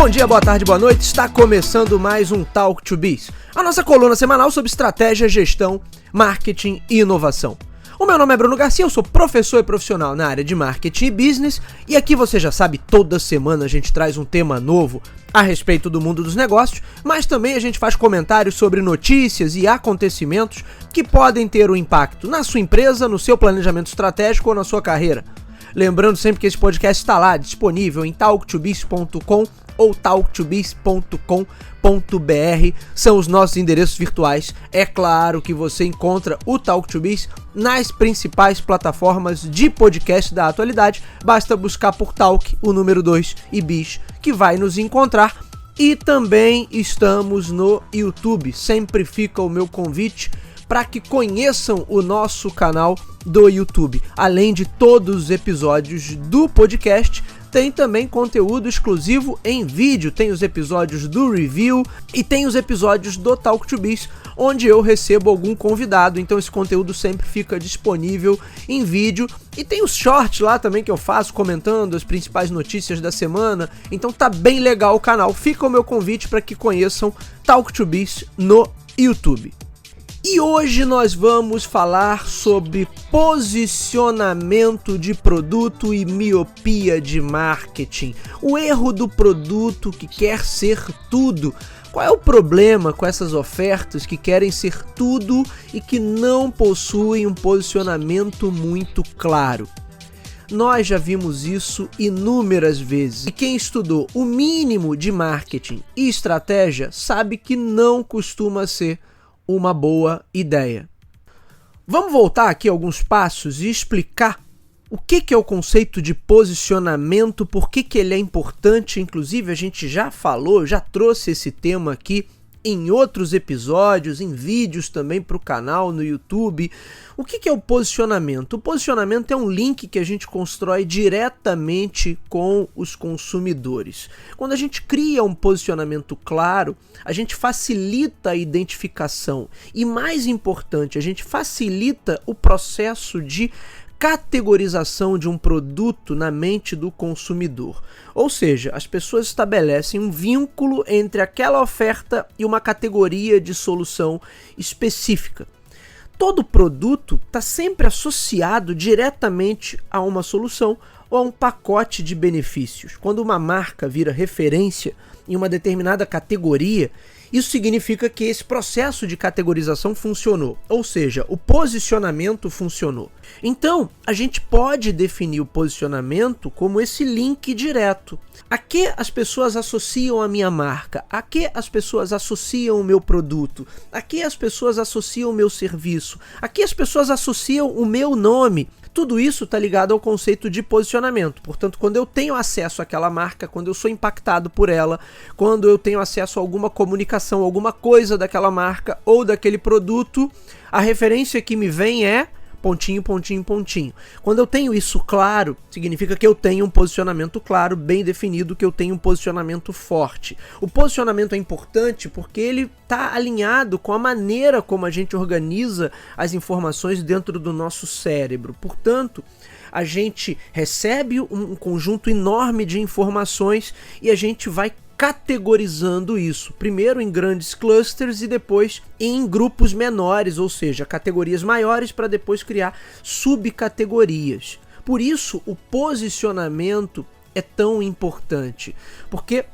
Bom dia, boa tarde, boa noite. Está começando mais um Talk to Biz, a nossa coluna semanal sobre estratégia, gestão, marketing e inovação. O meu nome é Bruno Garcia, eu sou professor e profissional na área de marketing e business, e aqui você já sabe, toda semana a gente traz um tema novo a respeito do mundo dos negócios, mas também a gente faz comentários sobre notícias e acontecimentos que podem ter um impacto na sua empresa, no seu planejamento estratégico ou na sua carreira. Lembrando sempre que esse podcast está lá, disponível em talktobiz.com ou talktobiz.com.br, são os nossos endereços virtuais. É claro que você encontra o Talk to Biz nas principais plataformas de podcast da atualidade, basta buscar por Talk, o número 2 e Biz, que vai nos encontrar. E também estamos no YouTube, sempre fica o meu convite para que conheçam o nosso canal do YouTube. Além de todos os episódios do podcast, tem também conteúdo exclusivo em vídeo. Tem os episódios do Review e tem os episódios do Talk to Biz, onde eu recebo algum convidado. Então esse conteúdo sempre fica disponível em vídeo. E tem os shorts lá também que eu faço, comentando as principais notícias da semana. Então tá bem legal o canal. Fica o meu convite para que conheçam Talk to Biz no YouTube. E hoje nós vamos falar sobre posicionamento de produto e miopia de marketing. O erro do produto que quer ser tudo. Qual é o problema com essas ofertas que querem ser tudo e que não possuem um posicionamento muito claro? Nós já vimos isso inúmeras vezes. E quem estudou o mínimo de marketing e estratégia sabe que não costuma ser uma boa ideia. Vamos voltar aqui alguns passos e explicar o que é o conceito de posicionamento, por que ele é importante. Inclusive a gente já falou, já trouxe esse tema aqui em outros episódios, em vídeos também para o canal no YouTube. O que é o posicionamento? O posicionamento é um link que a gente constrói diretamente com os consumidores. Quando a gente cria um posicionamento claro, a gente facilita a identificação e, mais importante, a gente facilita o processo de categorização de um produto na mente do consumidor. Ou seja, as pessoas estabelecem um vínculo entre aquela oferta e uma categoria de solução específica. Todo produto está sempre associado diretamente a uma solução ou a um pacote de benefícios. Quando uma marca vira referência em uma determinada categoria, isso significa que esse processo de categorização funcionou, ou seja, o posicionamento funcionou. Então, a gente pode definir o posicionamento como esse link direto. A que as pessoas associam a minha marca? A que as pessoas associam o meu produto? A que as pessoas associam o meu serviço? A que as pessoas associam o meu nome? Tudo isso está ligado ao conceito de posicionamento. Portanto, quando eu tenho acesso àquela marca, quando eu sou impactado por ela, quando eu tenho acesso a alguma comunicação, alguma coisa daquela marca ou daquele produto, a referência que me vem é pontinho, pontinho, pontinho. Quando eu tenho isso claro, significa que eu tenho um posicionamento claro, bem definido, que eu tenho um posicionamento forte. O posicionamento é importante porque ele está alinhado com a maneira como a gente organiza as informações dentro do nosso cérebro. Portanto, a gente recebe um conjunto enorme de informações e a gente vai categorizando isso, primeiro em grandes clusters e depois em grupos menores, ou seja, categorias maiores para depois criar subcategorias. Por isso, o posicionamento é tão importante, porque,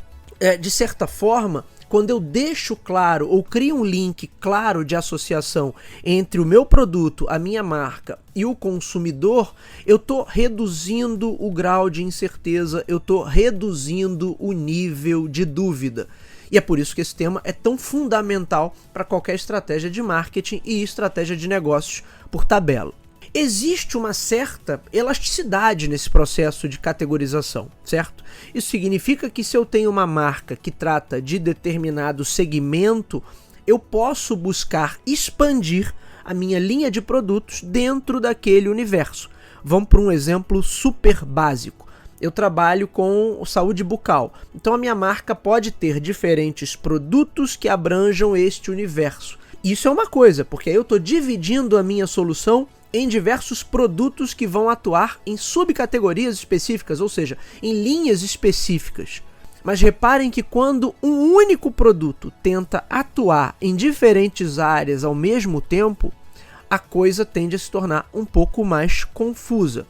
de certa forma, quando eu deixo claro ou crio um link claro de associação entre o meu produto, a minha marca e o consumidor, eu estou reduzindo o grau de incerteza, eu estou reduzindo o nível de dúvida. E é por isso que esse tema é tão fundamental para qualquer estratégia de marketing e estratégia de negócios por tabela. Existe uma certa elasticidade nesse processo de categorização, certo? Isso significa que se eu tenho uma marca que trata de determinado segmento, eu posso buscar expandir a minha linha de produtos dentro daquele universo. Vamos para um exemplo super básico. Eu trabalho com saúde bucal, então a minha marca pode ter diferentes produtos que abranjam este universo. Isso é uma coisa, porque aí eu estou dividindo a minha solução em diversos produtos que vão atuar em subcategorias específicas, ou seja, em linhas específicas. Mas reparem que quando um único produto tenta atuar em diferentes áreas ao mesmo tempo, a coisa tende a se tornar um pouco mais confusa.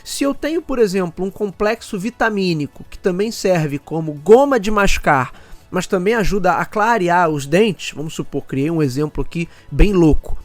Se eu tenho, por exemplo, um complexo vitamínico que também serve como goma de mascar, mas também ajuda a clarear os dentes, vamos supor, criei um exemplo aqui bem louco,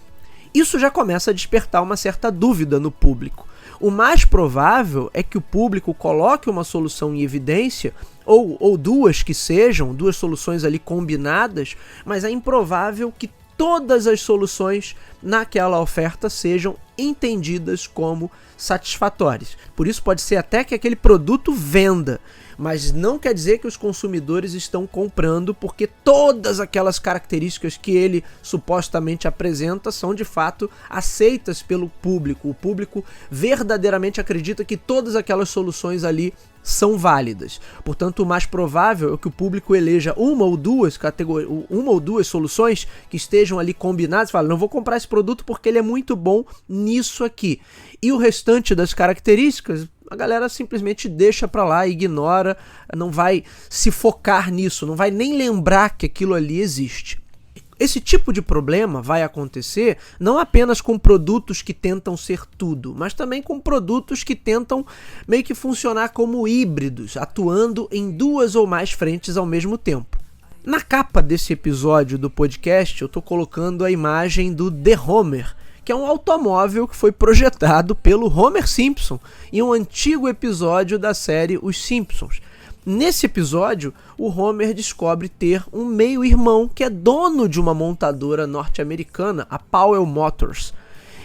isso já começa a despertar uma certa dúvida no público. O mais provável é que o público coloque uma solução em evidência, ou duas que sejam, duas soluções ali combinadas, mas é improvável que todas as soluções naquela oferta sejam entendidas como satisfatórias. Por isso pode ser até que aquele produto venda, mas não quer dizer que os consumidores estão comprando porque todas aquelas características que ele supostamente apresenta são de fato aceitas pelo público. O público verdadeiramente acredita que todas aquelas soluções ali são válidas. Portanto, o mais provável é que o público eleja uma ou duas soluções que estejam ali combinadas e fale, não vou comprar esse produto porque ele é muito bom nisso aqui. E o restante das características, a galera simplesmente deixa pra lá, ignora, não vai se focar nisso, não vai nem lembrar que aquilo ali existe. Esse tipo de problema vai acontecer não apenas com produtos que tentam ser tudo, mas também com produtos que tentam meio que funcionar como híbridos, atuando em duas ou mais frentes ao mesmo tempo. Na capa desse episódio do podcast, eu estou colocando a imagem do The Homer, que é um automóvel que foi projetado pelo Homer Simpson em um antigo episódio da série Os Simpsons. Nesse episódio, o Homer descobre ter um meio-irmão que é dono de uma montadora norte-americana, a Powell Motors.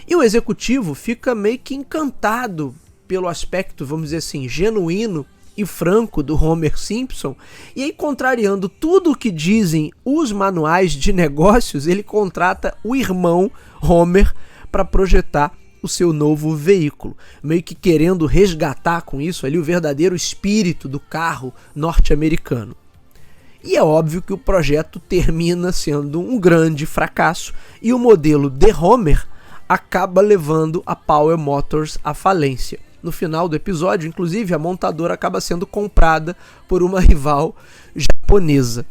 E o executivo fica meio que encantado pelo aspecto, vamos dizer assim, genuíno e franco do Homer Simpson, e aí, contrariando tudo o que dizem os manuais de negócios, ele contrata o irmão Homer para projetar o seu novo veículo, meio que querendo resgatar com isso ali o verdadeiro espírito do carro norte-americano. E é óbvio que o projeto termina sendo um grande fracasso e o modelo The Homer acaba levando a Powell Motors à falência. No final do episódio, inclusive, a montadora acaba sendo comprada por uma rival japonesa.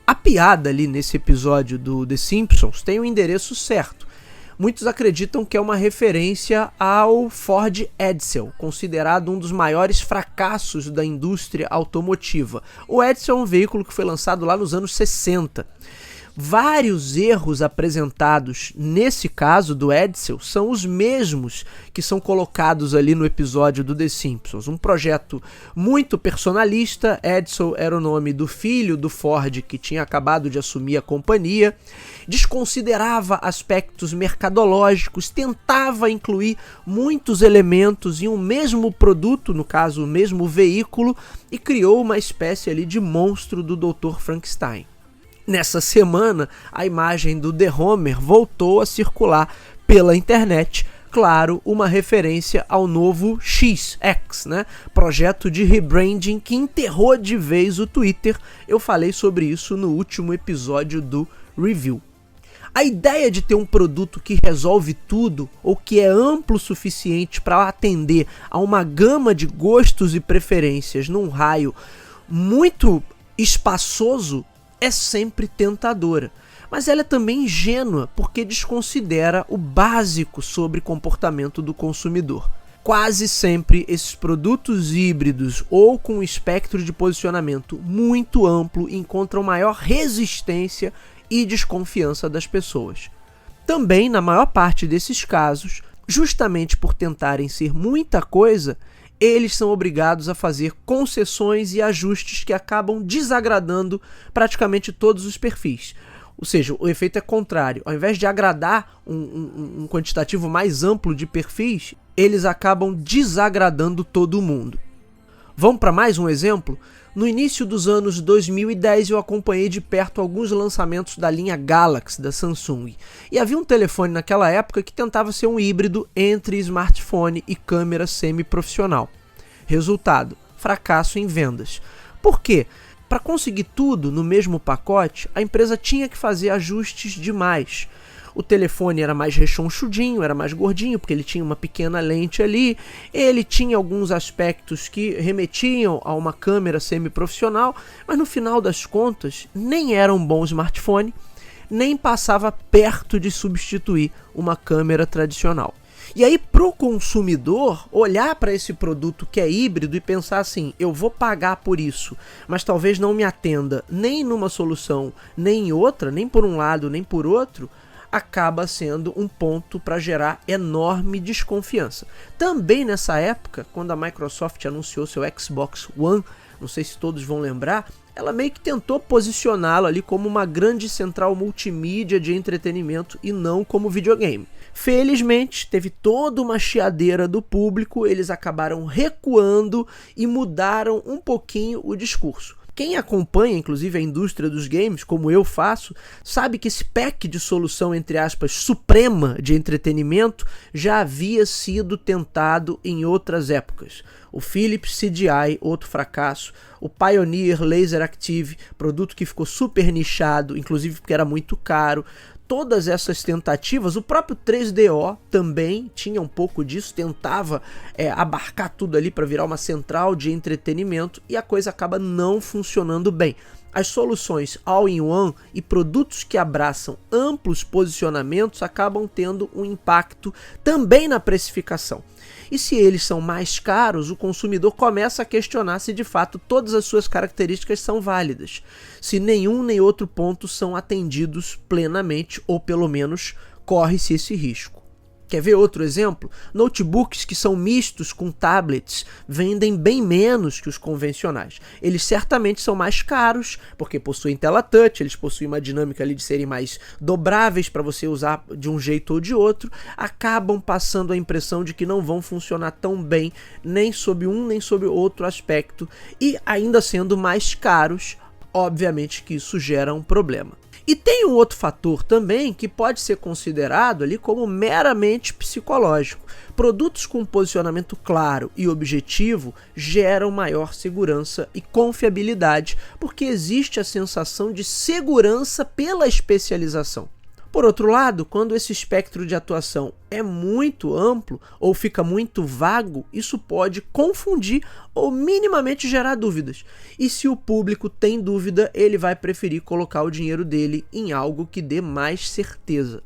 A piada ali nesse episódio do The Simpsons tem o endereço certo. Muitos acreditam que é uma referência ao Ford Edsel, considerado um dos maiores fracassos da indústria automotiva. O Edsel é um veículo que foi lançado lá nos anos 60. Vários erros apresentados nesse caso do Edsel são os mesmos que são colocados ali no episódio do The Simpsons. Um projeto muito personalista, Edsel era o nome do filho do Ford que tinha acabado de assumir a companhia, desconsiderava aspectos mercadológicos, tentava incluir muitos elementos em um mesmo produto, no caso o mesmo veículo, e criou uma espécie ali de monstro do Dr. Frankenstein. Nessa semana, a imagem do The Homer voltou a circular pela internet, claro, uma referência ao novo X, né? Projeto de rebranding que enterrou de vez o Twitter. Eu falei sobre isso no último episódio do Review. A ideia de ter um produto que resolve tudo ou que é amplo o suficiente para atender a uma gama de gostos e preferências num raio muito espaçoso é sempre tentadora, mas ela é também ingênua porque desconsidera o básico sobre comportamento do consumidor. Quase sempre esses produtos híbridos ou com um espectro de posicionamento muito amplo encontram maior resistência e desconfiança das pessoas. Também, na maior parte desses casos, justamente por tentarem ser muita coisa, eles são obrigados a fazer concessões e ajustes que acabam desagradando praticamente todos os perfis. Ou seja, o efeito é contrário. Ao invés de agradar um quantitativo mais amplo de perfis, eles acabam desagradando todo mundo. Vamos para mais um exemplo? No início dos anos 2010 eu acompanhei de perto alguns lançamentos da linha Galaxy da Samsung. E havia um telefone naquela época que tentava ser um híbrido entre smartphone e câmera semi-profissional. Resultado, fracasso em vendas. Por quê? Para conseguir tudo no mesmo pacote, a empresa tinha que fazer ajustes demais. O telefone era mais rechonchudinho, era mais gordinho, porque ele tinha uma pequena lente ali. Ele tinha alguns aspectos que remetiam a uma câmera semi-profissional, mas no final das contas, nem era um bom smartphone, nem passava perto de substituir uma câmera tradicional. E aí, para o consumidor, olhar para esse produto que é híbrido e pensar assim, eu vou pagar por isso, mas talvez não me atenda nem numa solução, nem em outra, nem por um lado, nem por outro, acaba sendo um ponto para gerar enorme desconfiança. Também nessa época, quando a Microsoft anunciou seu Xbox One, não sei se todos vão lembrar, ela meio que tentou posicioná-lo ali como uma grande central multimídia de entretenimento e não como videogame. Felizmente, teve toda uma chiadeira do público, eles acabaram recuando e mudaram um pouquinho o discurso. Quem acompanha, inclusive, a indústria dos games, como eu faço, sabe que esse pack de solução, entre aspas, suprema de entretenimento já havia sido tentado em outras épocas. O Philips CDI, outro fracasso. O Pioneer Laser Active, produto que ficou super nichado, inclusive porque era muito caro. Todas essas tentativas, o próprio 3DO também tinha um pouco disso, tentava abarcar tudo ali para virar uma central de entretenimento e a coisa acaba não funcionando bem. As soluções all-in-one e produtos que abraçam amplos posicionamentos acabam tendo um impacto também na precificação. E se eles são mais caros, o consumidor começa a questionar se de fato todas as suas características são válidas, se nenhum nem outro ponto são atendidos plenamente ou pelo menos corre-se esse risco. Quer ver outro exemplo? Notebooks que são mistos com tablets vendem bem menos que os convencionais. Eles certamente são mais caros, porque possuem tela touch, eles possuem uma dinâmica ali de serem mais dobráveis para você usar de um jeito ou de outro, acabam passando a impressão de que não vão funcionar tão bem, nem sob um nem sob outro aspecto, e ainda sendo mais caros, obviamente que isso gera um problema. E tem um outro fator também que pode ser considerado ali como meramente psicológico. Produtos com posicionamento claro e objetivo geram maior segurança e confiabilidade, porque existe a sensação de segurança pela especialização. Por outro lado, quando esse espectro de atuação é muito amplo ou fica muito vago, isso pode confundir ou minimamente gerar dúvidas. E se o público tem dúvida, ele vai preferir colocar o dinheiro dele em algo que dê mais certeza.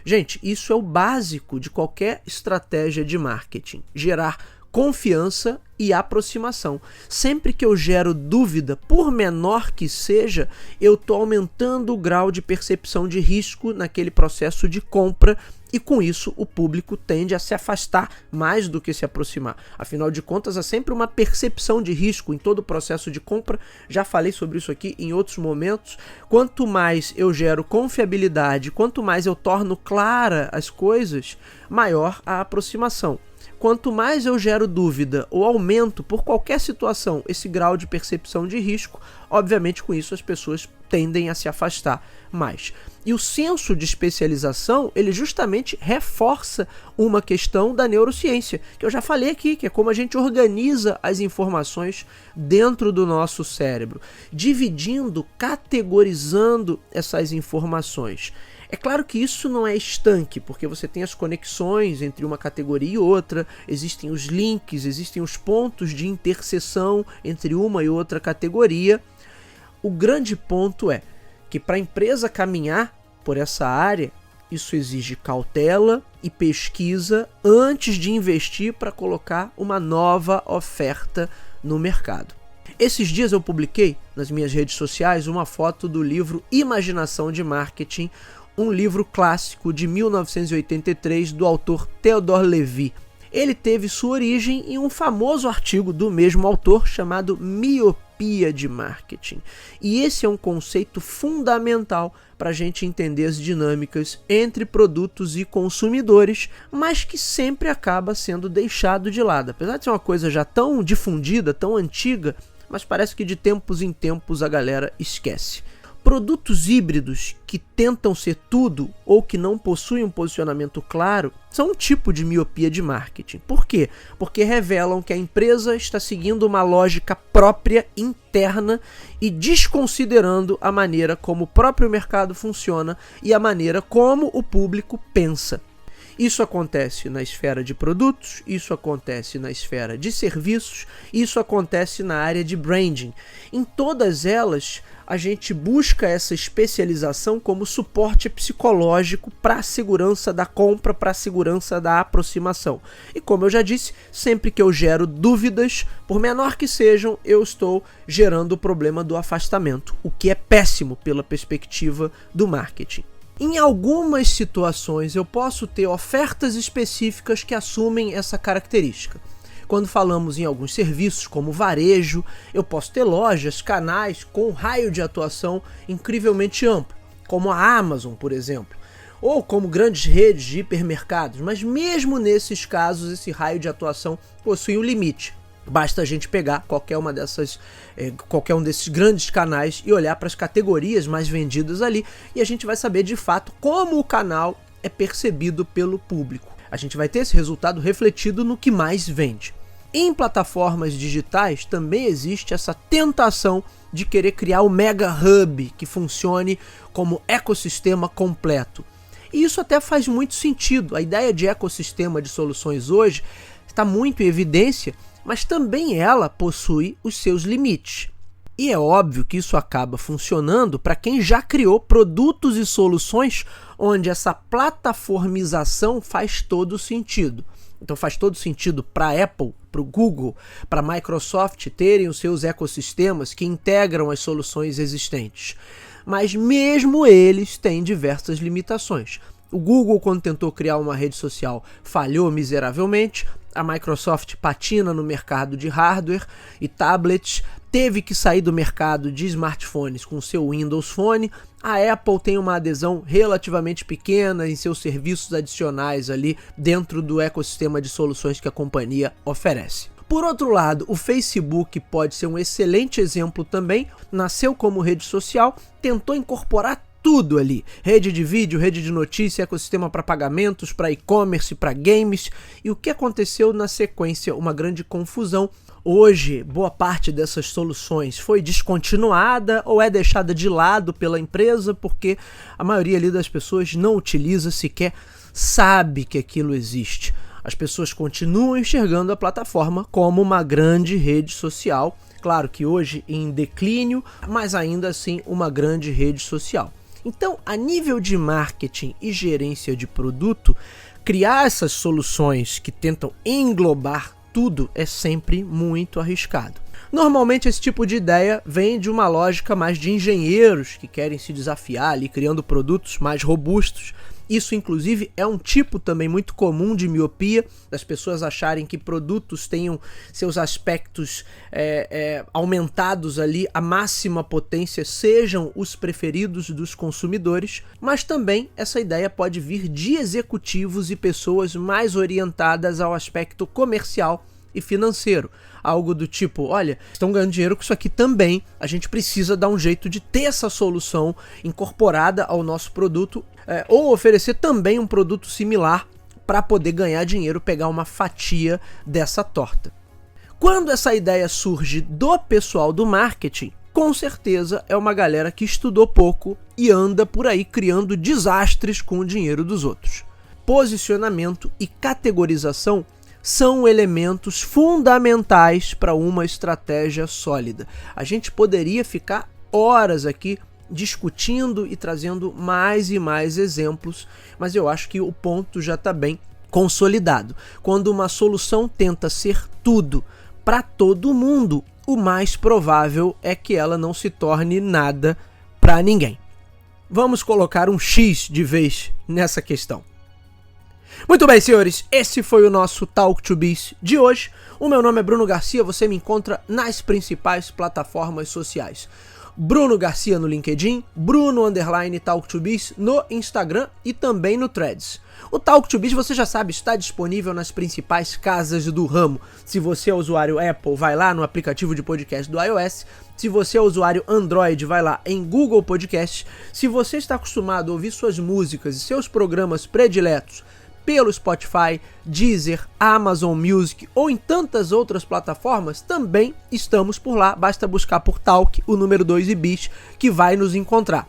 Gente, isso é o básico de qualquer estratégia de marketing: gerar confiança e aproximação. Sempre que eu gero dúvida, por menor que seja, eu estou aumentando o grau de percepção de risco naquele processo de compra e com isso o público tende a se afastar mais do que se aproximar. Afinal de contas, há sempre uma percepção de risco em todo o processo de compra. Já falei sobre isso aqui em outros momentos. Quanto mais eu gero confiabilidade, quanto mais eu torno clara as coisas, maior a aproximação. Quanto mais eu gero dúvida ou aumento por qualquer situação esse grau de percepção de risco, obviamente com isso as pessoas tendem a se afastar mais. E o senso de especialização, ele justamente reforça uma questão da neurociência, que eu já falei aqui, que é como a gente organiza as informações dentro do nosso cérebro, dividindo, categorizando essas informações. É claro que isso não é estanque, porque você tem as conexões entre uma categoria e outra, existem os links, existem os pontos de interseção entre uma e outra categoria. O grande ponto é que para a empresa caminhar por essa área, isso exige cautela e pesquisa antes de investir para colocar uma nova oferta no mercado. Esses dias eu publiquei nas minhas redes sociais uma foto do livro Imaginação de Marketing, um livro clássico de 1983 do autor Theodore Levy. Ele teve sua origem em um famoso artigo do mesmo autor chamado Miopia de Marketing. E esse é um conceito fundamental para a gente entender as dinâmicas entre produtos e consumidores, mas que sempre acaba sendo deixado de lado. Apesar de ser uma coisa já tão difundida, tão antiga, mas parece que de tempos em tempos a galera esquece. produtos híbridos que tentam ser tudo ou que não possuem um posicionamento claro são um tipo de miopia de marketing. Por quê? Porque revelam que a empresa está seguindo uma lógica própria, interna e desconsiderando a maneira como o próprio mercado funciona e a maneira como o público pensa. Isso acontece na esfera de produtos, isso acontece na esfera de serviços, isso acontece na área de branding. Em todas elas, a gente busca essa especialização como suporte psicológico para a segurança da compra, para a segurança da aproximação. E como eu já disse, sempre que eu gero dúvidas, por menor que sejam, eu estou gerando o problema do afastamento, o que é péssimo pela perspectiva do marketing. Em algumas situações eu posso ter ofertas específicas que assumem essa característica. Quando falamos em alguns serviços como varejo, eu posso ter lojas, canais com raio de atuação incrivelmente amplo, como a Amazon, por exemplo, ou como grandes redes de hipermercados, mas mesmo nesses casos esse raio de atuação possui um limite. Basta a gente pegar qualquer um desses grandes canais e olhar para as categorias mais vendidas ali e a gente vai saber de fato como o canal é percebido pelo público. A gente vai ter esse resultado refletido no que mais vende. Em plataformas digitais também existe essa tentação de querer criar o mega hub que funcione como ecossistema completo. E isso até faz muito sentido. A ideia de ecossistema de soluções hoje está muito em evidência, mas também ela possui os seus limites. E é óbvio que isso acaba funcionando para quem já criou produtos e soluções onde essa plataformização faz todo sentido. Então faz todo sentido para a Apple, para o Google, para a Microsoft terem os seus ecossistemas que integram as soluções existentes. Mas mesmo eles têm diversas limitações. O Google, quando tentou criar uma rede social, falhou miseravelmente. A Microsoft patina no mercado de hardware e tablets, teve que sair do mercado de smartphones com seu Windows Phone. A Apple tem uma adesão relativamente pequena em seus serviços adicionais ali dentro do ecossistema de soluções que a companhia oferece. Por outro lado, o Facebook pode ser um excelente exemplo também. Nasceu como rede social, tentou incorporar tudo ali, rede de vídeo, rede de notícia, ecossistema para pagamentos, para e-commerce, para games. E o que aconteceu na sequência? Uma grande confusão. Hoje, boa parte dessas soluções foi descontinuada ou é deixada de lado pela empresa porque a maioria ali das pessoas não utiliza, sequer sabe que aquilo existe. As pessoas continuam enxergando a plataforma como uma grande rede social, claro que hoje em declínio, mas ainda assim uma grande rede social. Então, a nível de marketing e gerência de produto, criar essas soluções que tentam englobar tudo é sempre muito arriscado. Normalmente esse tipo de ideia vem de uma lógica mais de engenheiros que querem se desafiar ali, criando produtos mais robustos. Isso, inclusive, é um tipo também muito comum de miopia, das pessoas acharem que produtos tenham seus aspectos aumentados ali, a máxima potência sejam os preferidos dos consumidores, mas também essa ideia pode vir de executivos e pessoas mais orientadas ao aspecto comercial e financeiro. Algo do tipo, olha, estão ganhando dinheiro com isso aqui também, a gente precisa dar um jeito de ter essa solução incorporada ao nosso produto, ou oferecer também um produto similar para poder ganhar dinheiro, pegar uma fatia dessa torta. Quando essa ideia surge do pessoal do marketing, com certeza é uma galera que estudou pouco e anda por aí criando desastres com o dinheiro dos outros. Posicionamento e categorização são elementos fundamentais para uma estratégia sólida. A gente poderia ficar horas aqui discutindo e trazendo mais e mais exemplos, mas eu acho que o ponto já está bem consolidado. Quando uma solução tenta ser tudo para todo mundo, o mais provável é que ela não se torne nada para ninguém. Vamos colocar um X de vez nessa questão. Muito bem, senhores, esse foi o nosso Talk to Biz de hoje. O meu nome é Bruno Garcia, você me encontra nas principais plataformas sociais. Bruno Garcia no LinkedIn, Bruno_TalkToBiz no Instagram e também no Threads. O TalkToBiz, você já sabe, está disponível nas principais casas do ramo. Se você é usuário Apple, vai lá no aplicativo de podcast do iOS. Se você é usuário Android, vai lá em Google Podcast. Se você está acostumado a ouvir suas músicas e seus programas prediletos pelo Spotify, Deezer, Amazon Music ou em tantas outras plataformas, também estamos por lá. Basta buscar por Talk, o número 2 e Biz, que vai nos encontrar.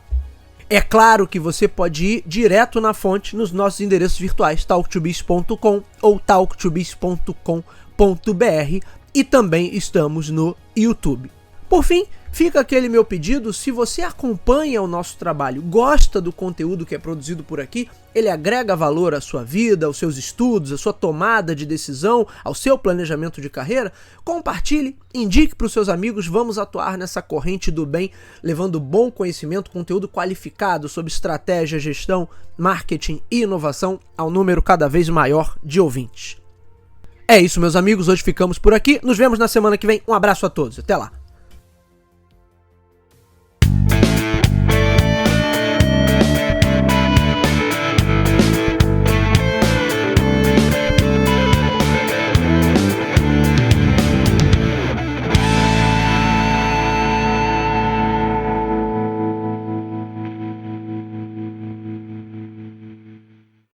É claro que você pode ir direto na fonte nos nossos endereços virtuais, talktobiz.com ou talktobiz.com.br, e também estamos no YouTube. Por fim, fica aquele meu pedido: se você acompanha o nosso trabalho, gosta do conteúdo que é produzido por aqui, ele agrega valor à sua vida, aos seus estudos, à sua tomada de decisão, ao seu planejamento de carreira, compartilhe, indique para os seus amigos. Vamos atuar nessa corrente do bem, levando bom conhecimento, conteúdo qualificado sobre estratégia, gestão, marketing e inovação ao número cada vez maior de ouvintes. É isso, meus amigos, hoje ficamos por aqui. Nos vemos na semana que vem. Um abraço a todos, até lá.